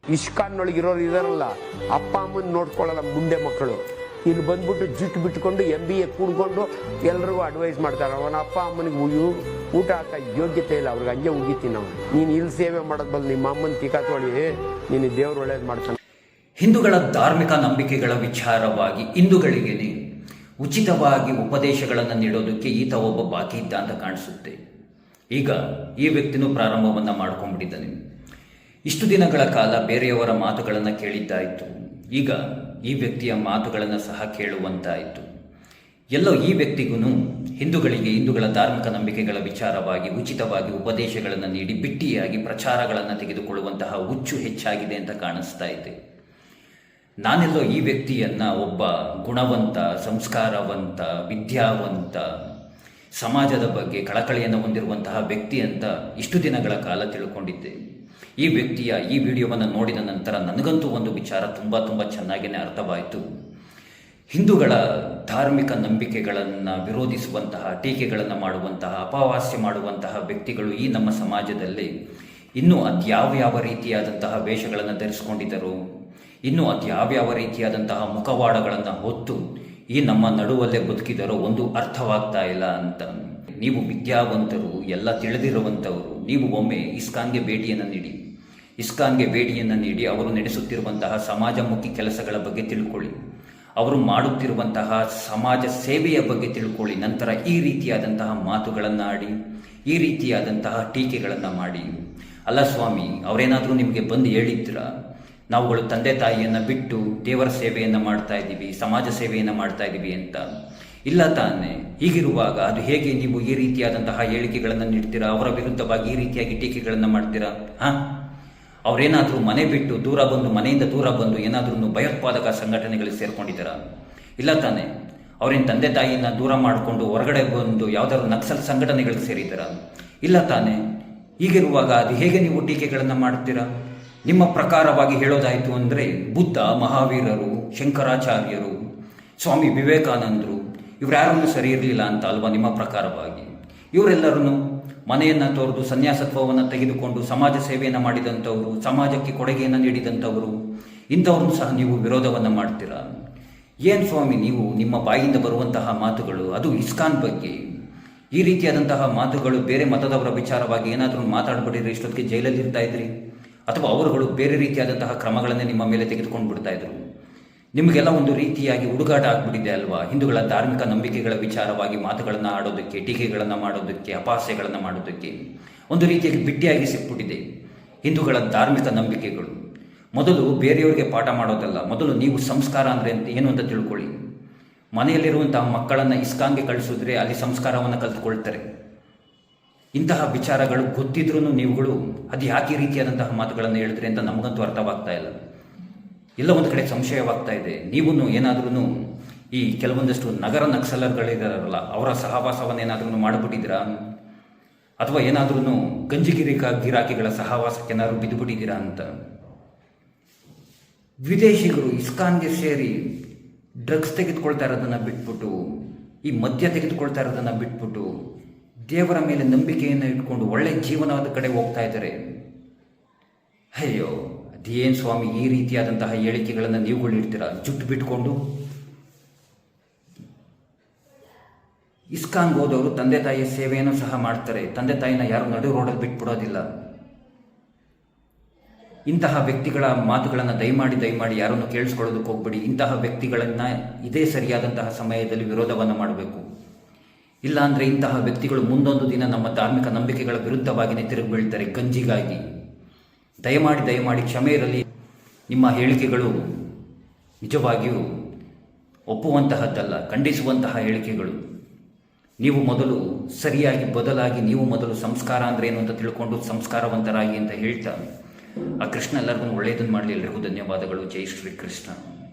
ಇಸ್ಕಾನ್ನೊಳಗಿರೋರು ಇದಾರಲ್ಲ, ಅಪ್ಪ ಅಮ್ಮನ ನೋಡ್ಕೊಳ್ಳಲ್ಲ ಮುಂದೆ ಮಕ್ಕಳು. ಇಲ್ಲಿ ಬಂದ್ಬಿಟ್ಟು ಜುಟ್ಟು ಬಿಟ್ಕೊಂಡು MBA ಕೂಡ್ಕೊಂಡು ಎಲ್ರಿಗೂ ಅಡ್ವೈಸ್ ಮಾಡ್ತಾರೆ. ಅವನ ಅಪ್ಪ ಅಮ್ಮನಿಗೆ ಊಟ ಹಾಕೋ ಯೋಗ್ಯತೆ ಇಲ್ಲ, ಅವ್ರಿಗೆ ಹಂಗೆ ಉಗಿತೀನಿ ನಾವು. ನೀನು ಇಲ್ಲಿ ಸೇವೆ ಮಾಡೋದು ಬಲ್ಲ ನಿಮ್ಮ ಅಮ್ಮನ ತಿಕ್ಕ ತೊಳಿ, ನೀನು ದೇವ್ರು ಒಳ್ಳೇದು ಮಾಡ್ತಾನೆ. ಹಿಂದೂಗಳ ಧಾರ್ಮಿಕ ನಂಬಿಕೆಗಳ ವಿಚಾರವಾಗಿ ಹಿಂದೂಗಳಿಗೇನೆ ಉಚಿತವಾಗಿ ಉಪದೇಶಗಳನ್ನು ನೀಡೋದಕ್ಕೆ ಈತ ಒಬ್ಬ ಬಾಕಿ ಇದ್ದ ಅಂತ ಕಾಣಿಸುತ್ತೆ. ಈಗ ಈ ವ್ಯಕ್ತಿನೂ ಪ್ರಾರಂಭವನ್ನು ಮಾಡ್ಕೊಂಡ್ಬಿಟ್ಟಿದ್ದಾನೆ. ಇಷ್ಟು ದಿನಗಳ ಕಾಲ ಬೇರೆಯವರ ಮಾತುಗಳನ್ನು ಕೇಳಿದ್ದಾಯಿತು, ಈಗ ಈ ವ್ಯಕ್ತಿಯ ಮಾತುಗಳನ್ನು ಸಹ ಕೇಳುವಂತಾಯಿತು. ಎಲ್ಲೋ ಈ ವ್ಯಕ್ತಿಗೂ ಹಿಂದೂಗಳ ಧಾರ್ಮಿಕ ನಂಬಿಕೆಗಳ ವಿಚಾರವಾಗಿ ಉಚಿತವಾಗಿ ಉಪದೇಶಗಳನ್ನು ನೀಡಿ ಬಿಟ್ಟಿಯಾಗಿ ಪ್ರಚಾರಗಳನ್ನು ತೆಗೆದುಕೊಳ್ಳುವಂತಹ ಹುಚ್ಚು ಹೆಚ್ಚಾಗಿದೆ ಅಂತ ಕಾಣಿಸ್ತಾ ಇದೆ. ನಾನೆಲ್ಲೋ ಈ ವ್ಯಕ್ತಿಯನ್ನು ಒಬ್ಬ ಗುಣವಂತ, ಸಂಸ್ಕಾರವಂತ, ವಿದ್ಯಾವಂತ, ಸಮಾಜದ ಬಗ್ಗೆ ಕಳಕಳಿಯನ್ನು ಹೊಂದಿರುವಂತಹ ವ್ಯಕ್ತಿ ಅಂತ ಇಷ್ಟು ದಿನಗಳ ಕಾಲ ತಿಳ್ಕೊಂಡಿದ್ದೆ. ಈ ವ್ಯಕ್ತಿಯ ಈ ವಿಡಿಯೋವನ್ನು ನೋಡಿದ ನಂತರ ನನಗಂತೂ ಒಂದು ವಿಚಾರ ತುಂಬ ಚೆನ್ನಾಗಿಯೇ ಅರ್ಥವಾಯಿತು. ಹಿಂದೂಗಳ ಧಾರ್ಮಿಕ ನಂಬಿಕೆಗಳನ್ನು ವಿರೋಧಿಸುವಂತಹ, ಟೀಕೆಗಳನ್ನು ಮಾಡುವಂತಹ, ಅಪಹಾಸ್ಯ ಮಾಡುವಂತಹ ವ್ಯಕ್ತಿಗಳು ಈ ನಮ್ಮ ಸಮಾಜದಲ್ಲಿ ಇನ್ನೂ ಅದ್ಯಾವ್ಯಾವ ರೀತಿಯಾದಂತಹ ವೇಷಗಳನ್ನು ಧರಿಸಿಕೊಂಡಿದ್ದರು, ಇನ್ನೂ ಅದ್ಯಾವ್ಯಾವ ರೀತಿಯಾದಂತಹ ಮುಖವಾಡಗಳನ್ನು ಹೊತ್ತು ಈ ನಮ್ಮ ನಡುವಲ್ಲೇ ಬದುಕಿದರೋ ಒಂದು ಅರ್ಥವಾಗ್ತಾ ಇಲ್ಲ ಅಂತ. ನೀವು ವಿದ್ಯಾವಂತರು, ಎಲ್ಲ ತಿಳಿದಿರುವಂಥವರು, ನೀವು ಒಮ್ಮೆ ಇಸ್ಕಾನ್ಗೆ ಭೇಟಿಯನ್ನು ನೀಡಿ ಅವರು ನಡೆಸುತ್ತಿರುವಂತಹ ಸಮಾಜಮುಖಿ ಕೆಲಸಗಳ ಬಗ್ಗೆ ತಿಳ್ಕೊಳ್ಳಿ, ಅವರು ಮಾಡುತ್ತಿರುವಂತಹ ಸಮಾಜ ಸೇವೆಯ ಬಗ್ಗೆ ತಿಳ್ಕೊಳ್ಳಿ. ನಂತರ ಈ ರೀತಿಯಾದಂತಹ ಮಾತುಗಳನ್ನು ಆಡಿ, ಈ ರೀತಿಯಾದಂತಹ ಟೀಕೆಗಳನ್ನು ಮಾಡಿ, ಅಲ್ಲ ಸ್ವಾಮಿ ಅವರೇನಾದರೂ ನಿಮಗೆ ಬಂದು ಹೇಳಿದ್ರ ನಾವುಗಳು ತಂದೆ ತಾಯಿಯನ್ನು ಬಿಟ್ಟು ದೇವರ ಸೇವೆಯನ್ನು ಮಾಡ್ತಾ ಇದ್ದೀವಿ, ಸಮಾಜ ಸೇವೆಯನ್ನು ಮಾಡ್ತಾ ಇದ್ದೀವಿ ಅಂತ? ಇಲ್ಲ ತಾನೆ. ಹೀಗಿರುವಾಗ ಅದು ಹೇಗೆ ನೀವು ಈ ರೀತಿಯಾದಂತಹ ಹೇಳಿಕೆಗಳನ್ನು ನೀಡ್ತೀರಾ, ಅವರ ವಿರುದ್ಧವಾಗಿ ಈ ರೀತಿಯಾಗಿ ಟೀಕೆಗಳನ್ನು ಮಾಡ್ತೀರಾ? ಅವರೇನಾದರೂ ಮನೆ ಬಿಟ್ಟು ಮನೆಯಿಂದ ದೂರ ಬಂದು ಏನಾದ್ರೂ ಭಯೋತ್ಪಾದಕ ಸಂಘಟನೆಗಳಿಗೆ ಸೇರ್ಕೊಂಡಿದ್ದೀರಾ? ಇಲ್ಲ ತಾನೆ. ಅವರೇನು ತಂದೆ ತಾಯಿಯನ್ನು ದೂರ ಮಾಡಿಕೊಂಡು ಹೊರಗಡೆ ಬಂದು ಯಾವುದಾದ್ರು ನಕ್ಸಲ್ ಸಂಘಟನೆಗಳಿಗೆ ಸೇರಿದ್ದೀರಾ? ಇಲ್ಲ ತಾನೆ. ಹೀಗಿರುವಾಗ ಅದು ಹೇಗೆ ನೀವು ಟೀಕೆಗಳನ್ನು ಮಾಡ್ತೀರಾ? ನಿಮ್ಮ ಪ್ರಕಾರವಾಗಿ ಹೇಳೋದಾಯಿತು ಅಂದರೆ ಬುದ್ಧ, ಮಹಾವೀರರು, ಶಂಕರಾಚಾರ್ಯರು, ಸ್ವಾಮಿ ವಿವೇಕಾನಂದರು ಇವರ್ಯಾರನ್ನೂ ಸರಿ ಇರಲಿಲ್ಲ ಅಂತ ಅಲ್ವಾ ನಿಮ್ಮ ಪ್ರಕಾರವಾಗಿ? ಇವರೆಲ್ಲರನ್ನು ಮನೆಯನ್ನು ತೊರೆದು ಸನ್ಯಾಸತ್ವವನ್ನು ತೆಗೆದುಕೊಂಡು ಸಮಾಜ ಸೇವೆಯನ್ನು ಮಾಡಿದಂಥವರು, ಸಮಾಜಕ್ಕೆ ಕೊಡುಗೆಯನ್ನು ನೀಡಿದಂಥವರು, ಇಂಥವ್ರನ್ನು ಸಹ ನೀವು ವಿರೋಧವನ್ನು ಮಾಡ್ತೀರಾ? ಏನು ಸ್ವಾಮಿ ನೀವು ನಿಮ್ಮ ಬಾಯಿಂದ ಬರುವಂತಹ ಮಾತುಗಳು, ಅದು ಇಸ್ಕಾನ್ ಬಗ್ಗೆ ಈ ರೀತಿಯಾದಂತಹ ಮಾತುಗಳು ಬೇರೆ ಮತದವರ ವಿಚಾರವಾಗಿ ಏನಾದರೂ ಮಾತಾಡ್ಬಿಟ್ಟಿದ್ರೆ ಇಷ್ಟೊತ್ತಿಗೆ ಜೈಲಲ್ಲಿ ಇರ್ತಾ ಇದ್ರಿ, ಅಥವಾ ಅವರುಗಳು ಬೇರೆ ರೀತಿಯಾದಂತಹ ಕ್ರಮಗಳನ್ನೇ ನಿಮ್ಮ ಮೇಲೆ ತೆಗೆದುಕೊಂಡು ಬಿಡ್ತಾ ಇದ್ರು. ನಿಮಗೆಲ್ಲ ಒಂದು ರೀತಿಯಾಗಿ ಹುಡುಗಾಟ ಆಗ್ಬಿಟ್ಟಿದೆ ಅಲ್ವಾ? ಹಿಂದೂಗಳ ಧಾರ್ಮಿಕ ನಂಬಿಕೆಗಳ ವಿಚಾರವಾಗಿ ಮಾತುಗಳನ್ನು ಆಡೋದಕ್ಕೆ, ಟೀಕೆಗಳನ್ನು ಮಾಡೋದಕ್ಕೆ, ಅಪಹಾಸ್ಯಗಳನ್ನು ಮಾಡೋದಕ್ಕೆ ಒಂದು ರೀತಿಯಾಗಿ ಬಿಟ್ಟಿಯಾಗಿ ಸಿಕ್ಬಿಟ್ಟಿದೆ ಹಿಂದೂಗಳ ಧಾರ್ಮಿಕ ನಂಬಿಕೆಗಳು. ಮೊದಲು ಬೇರೆಯವರಿಗೆ ಪಾಠ ಮಾಡೋದಲ್ಲ, ಮೊದಲು ನೀವು ಸಂಸ್ಕಾರ ಅಂದರೆ ಏನು ಅಂತ ತಿಳ್ಕೊಳ್ಳಿ. ಮನೆಯಲ್ಲಿರುವಂತಹ ಮಕ್ಕಳನ್ನು ಇಸ್ಕಾನ್ಗೆ ಕಳಿಸಿದ್ರೆ ಅಲ್ಲಿ ಸಂಸ್ಕಾರವನ್ನು ಕಲಿತುಕೊಳ್ತಾರೆ. ಇಂತಹ ವಿಚಾರಗಳು ಗೊತ್ತಿದ್ರೂ ನೀವುಗಳು ಅದು ಯಾಕೆ ರೀತಿಯಾದಂತಹ ಮಾತುಗಳನ್ನು ಹೇಳಿದ್ರೆ ಅಂತ ನಮಗಂತೂ ಅರ್ಥವಾಗ್ತಾ ಇಲ್ಲ. ಎಲ್ಲ ಒಂದು ಕಡೆ ಸಂಶಯವಾಗ್ತಾ ಇದೆ. ನೀವು ಏನಾದ್ರೂ ಈ ಕೆಲವೊಂದಷ್ಟು ನಗರ ನಕ್ಸಲರ್ಗಳಿದಾರಲ್ಲ ಅವರ ಸಹವಾಸವನ್ನೇನಾದ್ರೂ ಮಾಡಿಬಿಟ್ಟಿದ್ದೀರಾ, ಅಥವಾ ಏನಾದ್ರೂ ಗಿರಾಕಿಗಳ ಸಹವಾಸಕ್ಕೆ ಏನಾದ್ರು ಬಿದ್ದುಬಿಟ್ಟಿದ್ದೀರಾ ಅಂತ. ವಿದೇಶಿಗರು ಇಸ್ಕಾನ್ಗೆ ಸೇರಿ ಡ್ರಗ್ಸ್ ತೆಗೆದುಕೊಳ್ತಾ ಇರೋದನ್ನು ಬಿಟ್ಬಿಟ್ಟು, ಈ ಮದ್ಯ ತೆಗೆದುಕೊಳ್ತಾ ಇರೋದನ್ನು ಬಿಟ್ಬಿಟ್ಟು ದೇವರ ಮೇಲೆ ನಂಬಿಕೆಯನ್ನು ಇಟ್ಕೊಂಡು ಒಳ್ಳೆ ಜೀವನದ ಕಡೆ ಹೋಗ್ತಾ ಇದ್ದಾರೆ. ಅಯ್ಯೋ ಅದೇನು ಸ್ವಾಮಿ ಈ ರೀತಿಯಾದಂತಹ ಹೇಳಿಕೆಗಳನ್ನು ನೀವುಗಳು ಇಡ್ತೀರಾ? ಜುಟ್ಟು ಬಿಟ್ಕೊಂಡು ಇಸ್ಕಾನ್ಗೆ ಹೋದವರು ತಂದೆ ತಾಯಿಯ ಸೇವೆಯನ್ನು ಸಹ ಮಾಡ್ತಾರೆ. ತಂದೆ ತಾಯಿನ ಯಾರು ನಡು ರೋಡಲ್ಲಿ ಬಿಟ್ಬಿಡೋದಿಲ್ಲ. ಇಂತಹ ವ್ಯಕ್ತಿಗಳ ಮಾತುಗಳನ್ನು ದಯಮಾಡಿ ಯಾರನ್ನು ಕೇಳಿಸ್ಕೊಳ್ಳೋದಕ್ಕೆ ಹೋಗ್ಬೇಡಿ. ಇಂತಹ ವ್ಯಕ್ತಿಗಳನ್ನು ಇದೇ ಸರಿಯಾದಂತಹ ಸಮಯದಲ್ಲಿ ವಿರೋಧವನ್ನು ಮಾಡಬೇಕು. ಇಲ್ಲಾಂದರೆ ಇಂತಹ ವ್ಯಕ್ತಿಗಳು ಮುಂದೊಂದು ದಿನ ನಮ್ಮ ಧಾರ್ಮಿಕ ನಂಬಿಕೆಗಳ ವಿರುದ್ಧವಾಗಿಯೇ ತಿರುಗಿ ಬೀಳ್ತಾರೆ ಗಂಜಿಗಾಗಿ. ದಯಮಾಡಿ ಕ್ಷಮೆ ಇರಲಿ. ನಿಮ್ಮ ಹೇಳಿಕೆಗಳು ನಿಜವಾಗಿಯೂ ಒಪ್ಪುವಂತಹದ್ದಲ್ಲ, ಖಂಡಿಸುವಂತಹ ಹೇಳಿಕೆಗಳು. ನೀವು ಮೊದಲು ಸರಿಯಾಗಿ ಬದಲಾಗಿ, ನೀವು ಮೊದಲು ಸಂಸ್ಕಾರ ಅಂದರೆ ಏನು ಅಂತ ತಿಳ್ಕೊಂಡು ಸಂಸ್ಕಾರವಂತರಾಗಿ ಅಂತ ಹೇಳ್ತಾ, ಆ ಕೃಷ್ಣ ಎಲ್ಲರಿಗೂ ಒಳ್ಳೆಯದನ್ನು ಮಾಡಲಿ. ಎಲ್ಲರಿಗೂ ಧನ್ಯವಾದಗಳು. ಜೈ ಶ್ರೀ ಕೃಷ್ಣ.